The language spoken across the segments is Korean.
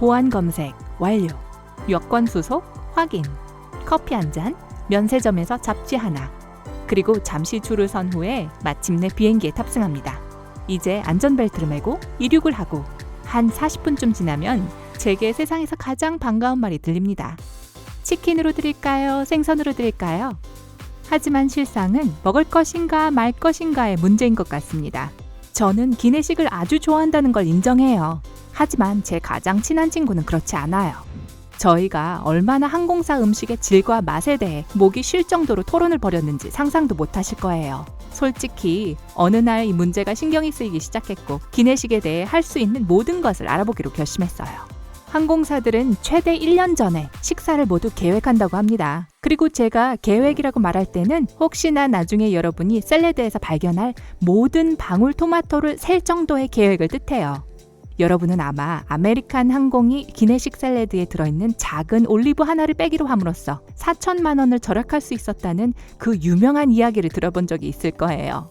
보안 검색 완료. 여권 수속 확인. 커피 한 잔, 면세점에서 잡지 하나. 그리고 잠시 줄을 선 후에 마침내 비행기에 탑승합니다. 이제 안전벨트를 매고 이륙을 하고 한 40분쯤 지나면 제게 세상에서 가장 반가운 말이 들립니다. 치킨으로 드릴까요? 생선으로 드릴까요? 하지만 실상은 먹을 것인가 말 것인가의 문제인 것 같습니다. 저는 기내식을 아주 좋아한다는 걸 인정해요. 하지만 제 가장 친한 친구는 그렇지 않아요. 저희가 얼마나 항공사 음식의 질과 맛에 대해 목이 쉴 정도로 토론을 벌였는지 상상도 못하실 거예요. 솔직히 어느 날 이 문제가 신경이 쓰이기 시작했고 기내식에 대해 할 수 있는 모든 것을 알아보기로 결심했어요. 항공사들은 최대 1년 전에 식사를 모두 계획한다고 합니다. 그리고 제가 계획이라고 말할 때는 혹시나 나중에 여러분이 샐러드에서 발견할 모든 방울토마토를 셀 정도의 계획을 뜻해요. 여러분은 아마 아메리칸 항공이 기내식 샐러드에 들어있는 작은 올리브 하나를 빼기로 함으로써 4천만 원을 절약할 수 있었다는 그 유명한 이야기를 들어본 적이 있을 거예요.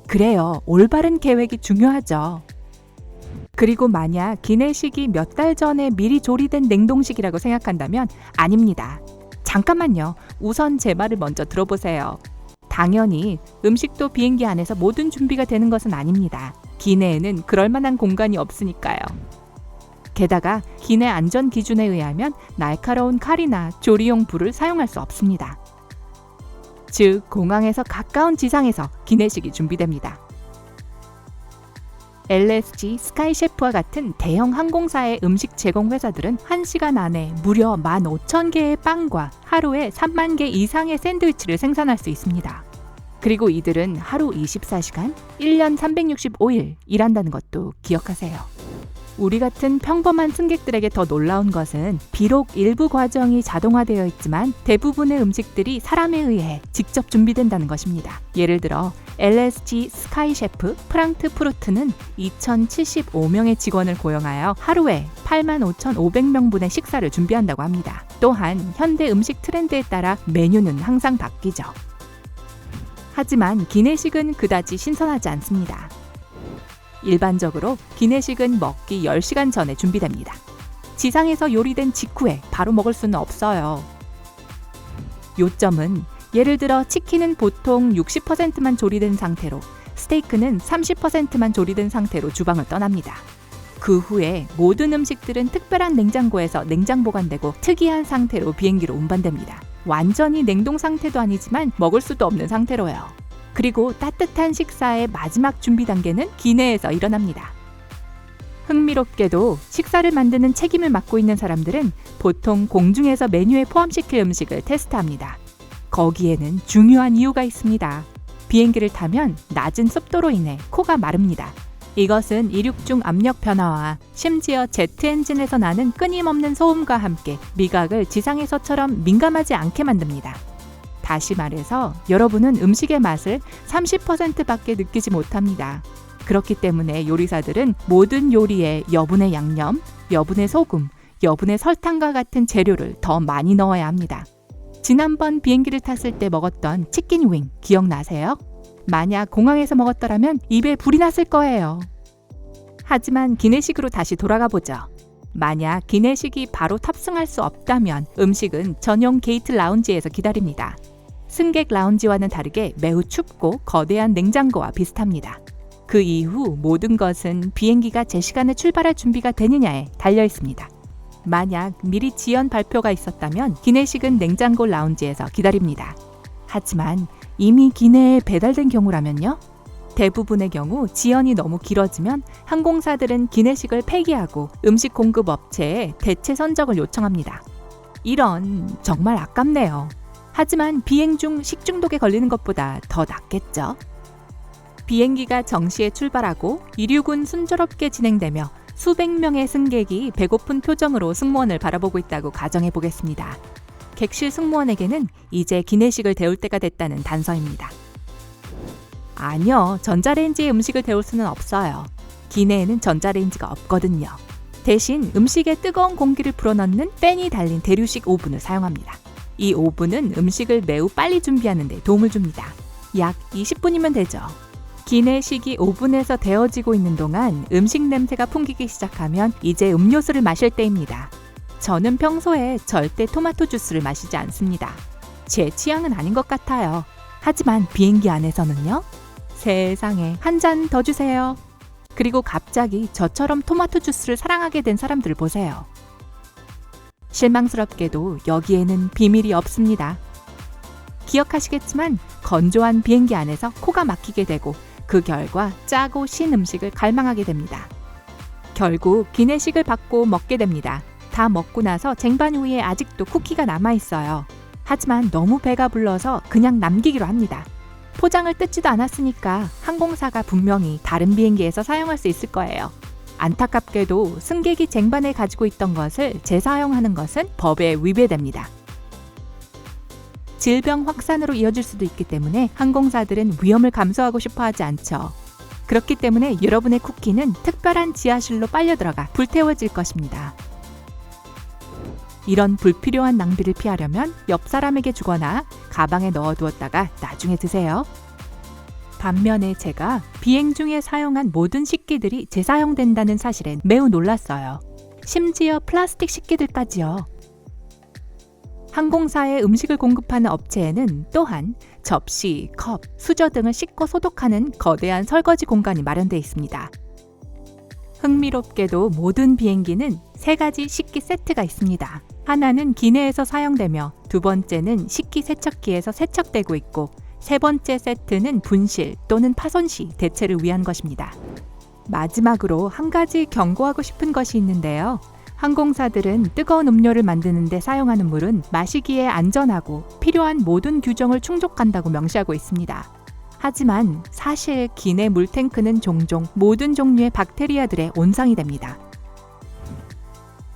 그래요. 올바른 계획이 중요하죠. 그리고 만약 기내식이 몇 달 전에 미리 조리된 냉동식이라고 생각한다면 아닙니다. 잠깐만요. 우선 제 말을 먼저 들어보세요. 당연히 음식도 비행기 안에서 모든 준비가 되는 것은 아닙니다. 기내에는 그럴 만한 공간이 없으니까요. 게다가 기내 안전 기준에 의하면 날카로운 칼이나 조리용 불을 사용할 수 없습니다. 즉, 공항에서 가까운 지상에서 기내식이 준비됩니다. LSG, 스카이셰프와 같은 대형 항공사의 음식 제공 회사들은 1시간 안에 무려 15,000개의 빵과 하루에 3만 개 이상의 샌드위치를 생산할 수 있습니다. 그리고 이들은 하루 24시간, 1년 365일 일한다는 것도 기억하세요. 우리 같은 평범한 승객들에게 더 놀라운 것은 비록 일부 과정이 자동화되어 있지만 대부분의 음식들이 사람에 의해 직접 준비된다는 것입니다. 예를 들어 LSG 스카이셰프 프랑크푸르트는 2,075명의 직원을 고용하여 하루에 85,500명분의 식사를 준비한다고 합니다. 또한 현대 음식 트렌드에 따라 메뉴는 항상 바뀌죠. 하지만 기내식은 그다지 신선하지 않습니다. 일반적으로 기내식은 먹기 10시간 전에 준비됩니다. 지상에서 요리된 직후에 바로 먹을 수는 없어요. 요점은 예를 들어 치킨은 보통 60%만 조리된 상태로, 스테이크는 30%만 조리된 상태로 주방을 떠납니다. 그 후에 모든 음식들은 특별한 냉장고에서 냉장 보관되고 특이한 상태로 비행기로 운반됩니다. 완전히 냉동 상태도 아니지만 먹을 수도 없는 상태로요. 그리고 따뜻한 식사의 마지막 준비 단계는 기내에서 일어납니다. 흥미롭게도 식사를 만드는 책임을 맡고 있는 사람들은 보통 공중에서 메뉴에 포함시킬 음식을 테스트합니다. 거기에는 중요한 이유가 있습니다. 비행기를 타면 낮은 습도로 인해 코가 마릅니다. 이것은 이륙 중 압력 변화와 심지어 제트 엔진에서 나는 끊임없는 소음과 함께 미각을 지상에서처럼 민감하지 않게 만듭니다. 다시 말해서 여러분은 음식의 맛을 30%밖에 느끼지 못합니다. 그렇기 때문에 요리사들은 모든 요리에 여분의 양념, 여분의 소금, 여분의 설탕과 같은 재료를 더 많이 넣어야 합니다. 지난번 비행기를 탔을 때 먹었던 치킨 윙 기억나세요? 만약 공항에서 먹었더라면 입에 불이 났을 거예요. 하지만 기내식으로 다시 돌아가 보죠. 만약 기내식이 바로 탑승할 수 없다면 음식은 전용 게이트 라운지에서 기다립니다. 승객 라운지와는 다르게 매우 춥고 거대한 냉장고와 비슷합니다. 그 이후 모든 것은 비행기가 제 시간에 출발할 준비가 되느냐에 달려 있습니다. 만약 미리 지연 발표가 있었다면 기내식은 냉장고 라운지에서 기다립니다. 하지만 이미 기내에 배달된 경우라면요? 대부분의 경우 지연이 너무 길어지면 항공사들은 기내식을 폐기하고 음식 공급 업체에 대체 선적을 요청합니다. 이런, 정말 아깝네요. 하지만 비행 중 식중독에 걸리는 것보다 더 낫겠죠? 비행기가 정시에 출발하고 이륙은 순조롭게 진행되며 수백 명의 승객이 배고픈 표정으로 승무원을 바라보고 있다고 가정해 보겠습니다. 객실 승무원에게는 이제 기내식을 데울 때가 됐다는 단서입니다. 아니요, 전자레인지에 음식을 데울 수는 없어요. 기내에는 전자레인지가 없거든요. 대신 음식에 뜨거운 공기를 불어넣는 팬이 달린 대류식 오븐을 사용합니다. 이 오븐은 음식을 매우 빨리 준비하는 데 도움을 줍니다. 약 20분이면 되죠. 기내식이 오븐에서 데워지고 있는 동안 음식 냄새가 풍기기 시작하면 이제 음료수를 마실 때입니다. 저는 평소에 절대 토마토 주스를 마시지 않습니다. 제 취향은 아닌 것 같아요. 하지만 비행기 안에서는요? 세상에, 한 잔 더 주세요. 그리고 갑자기 저처럼 토마토 주스를 사랑하게 된 사람들 보세요. 실망스럽게도 여기에는 비밀이 없습니다. 기억하시겠지만 건조한 비행기 안에서 코가 막히게 되고 그 결과 짜고 신 음식을 갈망하게 됩니다. 결국 기내식을 받고 먹게 됩니다. 다 먹고 나서 쟁반 위에 아직도 쿠키가 남아있어요. 하지만 너무 배가 불러서 그냥 남기기로 합니다. 포장을 뜯지도 않았으니까 항공사가 분명히 다른 비행기에서 사용할 수 있을 거예요. 안타깝게도 승객이 쟁반에 가지고 있던 것을 재사용하는 것은 법에 위배됩니다. 질병 확산으로 이어질 수도 있기 때문에 항공사들은 위험을 감수하고 싶어 하지 않죠. 그렇기 때문에 여러분의 쿠키는 특별한 지하실로 빨려 들어가 불태워질 것입니다. 이런 불필요한 낭비를 피하려면 옆 사람에게 주거나 가방에 넣어두었다가 나중에 드세요. 반면에 제가 비행 중에 사용한 모든 식기들이 재사용된다는 사실에 매우 놀랐어요. 심지어 플라스틱 식기들까지요. 항공사에 음식을 공급하는 업체에는 또한 접시, 컵, 수저 등을 씻고 소독하는 거대한 설거지 공간이 마련되어 있습니다. 흥미롭게도 모든 비행기는 3가지 식기 세트가 있습니다. 하나는 기내에서 사용되며 두 번째는 식기 세척기에서 세척되고 있고 세 번째 세트는 분실 또는 파손 시 대체를 위한 것입니다. 마지막으로 한 가지 경고하고 싶은 것이 있는데요. 항공사들은 뜨거운 음료를 만드는 데 사용하는 물은 마시기에 안전하고 필요한 모든 규정을 충족한다고 명시하고 있습니다. 하지만 사실 기내 물탱크는 종종 모든 종류의 박테리아들의 온상이 됩니다.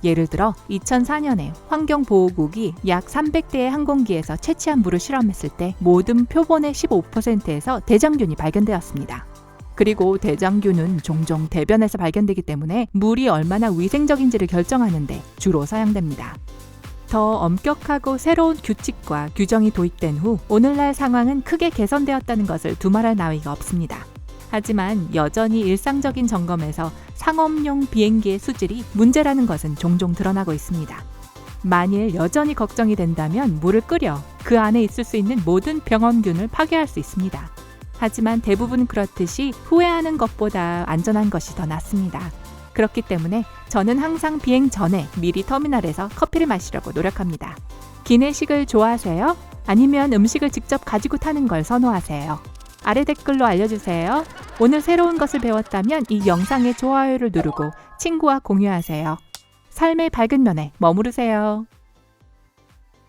예를 들어 2004년에 환경보호국이 약 300대의 항공기에서 채취한 물을 실험했을 때 모든 표본의 15%에서 대장균이 발견되었습니다. 그리고 대장균은 종종 대변에서 발견되기 때문에 물이 얼마나 위생적인지를 결정하는 데 주로 사용됩니다. 더 엄격하고 새로운 규칙과 규정이 도입된 후 오늘날 상황은 크게 개선되었다는 것을 두말할 나위가 없습니다. 하지만 여전히 일상적인 점검에서 상업용 비행기의 수질이 문제라는 것은 종종 드러나고 있습니다. 만일 여전히 걱정이 된다면 물을 끓여 그 안에 있을 수 있는 모든 병원균을 파괴할 수 있습니다. 하지만 대부분 그렇듯이 후회하는 것보다 안전한 것이 더 낫습니다. 그렇기 때문에 저는 항상 비행 전에 미리 터미널에서 커피를 마시려고 노력합니다. 기내식을 좋아하세요? 아니면 음식을 직접 가지고 타는 걸 선호하세요? 아래 댓글로 알려주세요. 오늘 새로운 것을 배웠다면 이 영상에 좋아요를 누르고 친구와 공유하세요. 삶의 밝은 면에 머무르세요.